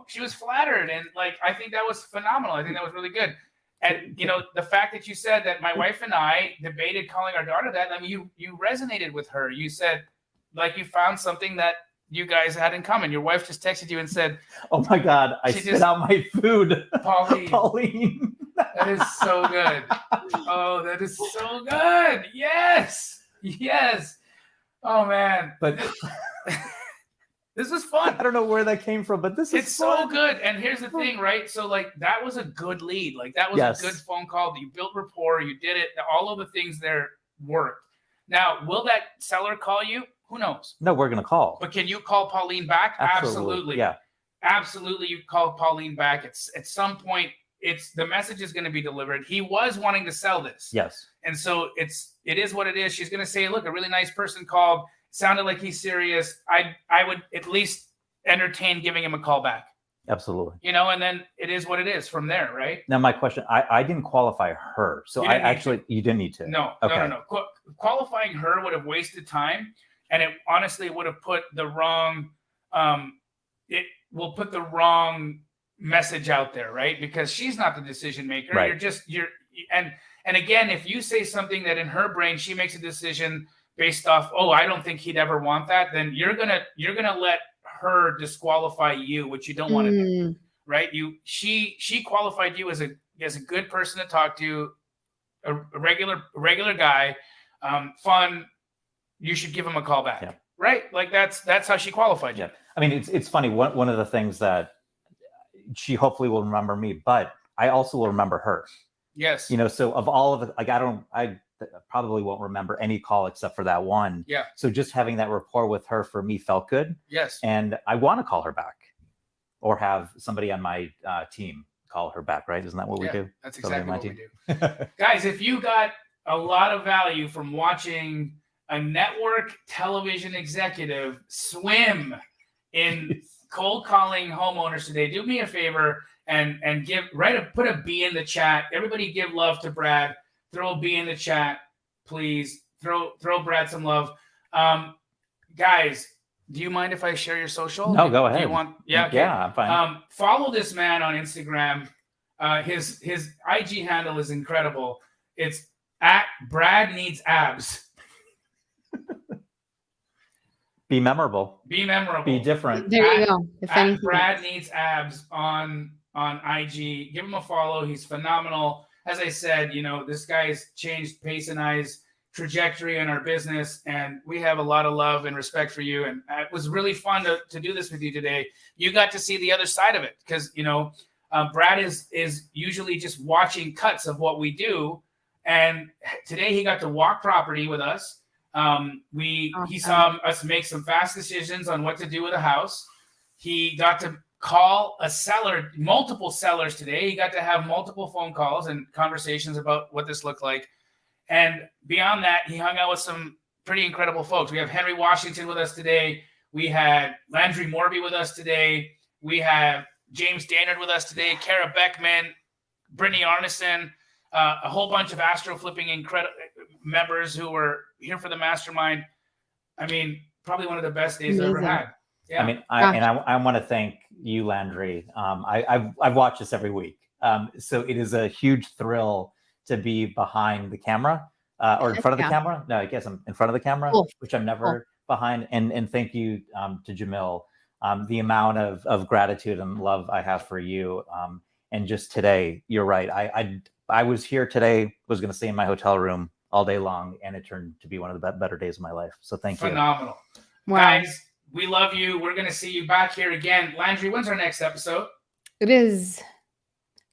she was flattered, and like I think that was phenomenal. I think that was really good. And the fact that you said that my wife and I debated calling our daughter that, I mean, you resonated with her. You said like you found something that you guys had in common. Your wife just texted you and said, "Oh my God, I spit out my food." Pauline. That is so good. Oh, that is so good. Yes. Oh man. But this was fun. I don't know where that came from, but this is so fun. good. And here's the thing, right? So like that was a good lead. Like that was a good phone call. You built rapport. You did it. All of the things there worked. Now, will that seller call you? Who knows? No, we're going to call. But can you call Pauline back? Absolutely. Yeah. Absolutely. You call Pauline back. It's at some point, the message is going to be delivered. He was wanting to sell this. Yes. And so it is what it is. She's going to say, look, a really nice person called, sounded like he's serious. I would at least entertain giving him a call back. Absolutely. You know, and then it is what it is from there, right? Now, my question, I didn't qualify her. So you didn't need to. No. Qualifying her would have wasted time, and it honestly would have put the wrong, it will put the wrong message out there, right? Because she's not the decision maker. Right. And again, if you say something that in her brain, she makes a decision based off, oh, I don't think he'd ever want that, then you're gonna let her disqualify you, which you don't want to do, right? She qualified you as a good person to talk to, a regular guy, fun. You should give him a call back, right? Like that's how she qualified you. Yeah. I mean, it's funny. One of the things that she hopefully will remember me, but I also will remember her. Yes. You know, so of all of it, like I probably won't remember any call except for that one. Yeah. So just having that rapport with her for me felt good. Yes. And I want to call her back, or have somebody on my team call her back. Right? Isn't that what we do? That's exactly what we do. Guys, if you got a lot of value from watching a network television executive swim in cold calling homeowners today, do me a favor and put a B in the chat. Everybody give love to Brad. Throw a B in the chat, please. Throw Brad some love. Guys, do you mind if I share your social? No, go ahead. Do you want? Yeah, okay. Yeah, I'm fine. Follow this man on Instagram. His IG handle is incredible. It's at Brad Needs Abs. Be memorable. Be memorable. Be different. There you go. At Brad Needs Abs on IG. Give him a follow. He's phenomenal. As I said, you know, this guy's changed Pace and I's trajectory in our business, and we have a lot of love and respect for you. And it was really fun to do this with you today. You got to see the other side of it because, you know, Brad is usually just watching cuts of what we do. And today he got to walk property with us. He saw us make some fast decisions on what to do with a house. He got to call a seller, multiple sellers today. He got to have multiple phone calls and conversations about what this looked like. And beyond that, he hung out with some pretty incredible folks. We have Henry Washington with us today. We had Landry Morby with us today. We have James Daynard with us today, Kara Beckman, Brittany Arneson, a whole bunch of Astro Flipping members who were here for the mastermind. I mean, probably one of the best days I've ever had. Yeah. I mean, I want to thank you, Landry. I've watched this every week. So it is a huge thrill to be behind the camera or in front of the camera. No, I guess I'm in front of the camera, which I'm never behind. And thank you to Jamil. The amount of gratitude and love I have for you. And just today, you're right. I was here today, was going to stay in my hotel room all day long, and it turned to be one of the better days of my life. So thank you. Phenomenal. Wow. Guys, we love you. We're going to see you back here again. Landry, when's our next episode? It is.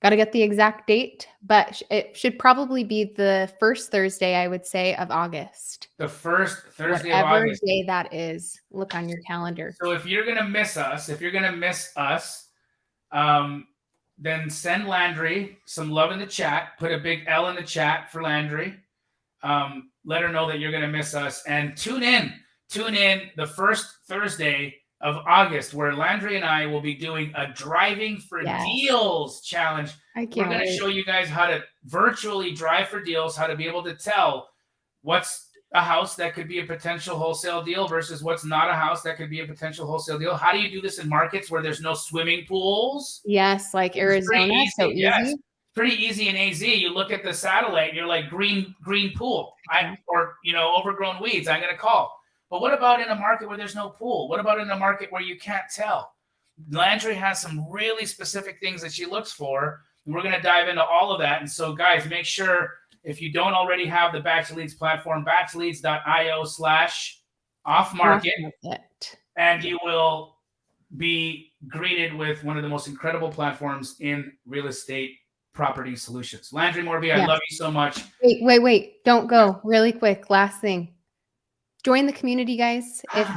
Got to get the exact date, but it should probably be the first Thursday, I would say, of August. The first Thursday of Whatever August. day that is. Look on your calendar. So if you're going to miss us, then send Landry some love in the chat. Put a big L in the chat for Landry. Let her know that you're going to miss us. And tune in the first Thursday of August, where Landry and I will be doing a driving for deals challenge. We're going to show you guys how to virtually drive for deals, how to be able to tell what's a house that could be a potential wholesale deal versus what's not a house that could be a potential wholesale deal. How do you do this in markets where there's no swimming pools? Yes, like Arizona. So easy. Yes. Pretty easy in AZ. You look at the satellite, you're like green pool, or overgrown weeds. I'm going to call. But what about in a market where there's no pool? What about in a market where you can't tell? Landry has some really specific things that she looks for. And we're going to dive into all of that. And so, guys, make sure if you don't already have the BatchLeads platform, batchleads.io/offmarket, and you will be greeted with one of the most incredible platforms in real estate property solutions. Landry Morby, I love you so much. Wait. Don't go. Really quick. Last thing. Join the community, guys. If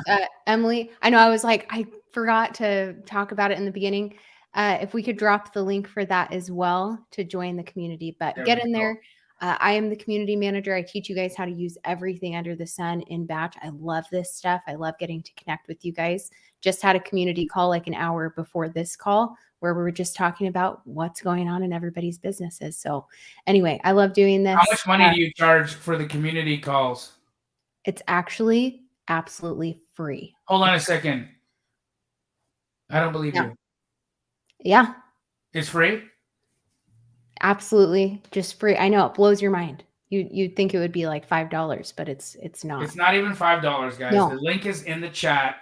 Emily, I know I was like, I forgot to talk about it in the beginning. If we could drop the link for that as well to join the community, but get in there. I am the community manager. I teach you guys how to use everything under the sun in Batch. I love this stuff. I love getting to connect with you guys. Just had a community call like an hour before this call where we were just talking about what's going on in everybody's businesses. So anyway, I love doing this. How much money do you charge for the community calls? It's actually absolutely free. Hold on a second. I don't believe you. Yeah, It's free? absolutely. Just free. I know it blows your mind. You'd think it would be like $5, but it's not. It's not even $5, guys. No. The link is in the chat.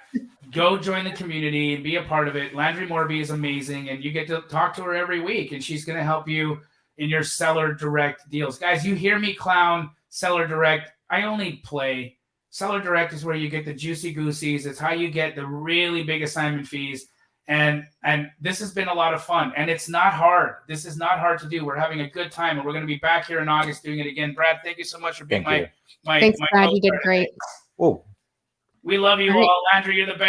Go join the community and be a part of it. Landry Morby is amazing, and you get to talk to her every week, and she's going to help you in your seller direct deals. Guys, you hear me clown seller direct. I only play. Seller direct is where you get the juicy goosies. It's how you get the really big assignment fees. And this has been a lot of fun, and it's not hard. This is not hard to do. We're having a good time, and we're going to be back here in August doing it again. Brad, thank you so much for being my Thanks, Brad. You did great. Oh. We love you all. Landry, you're the best.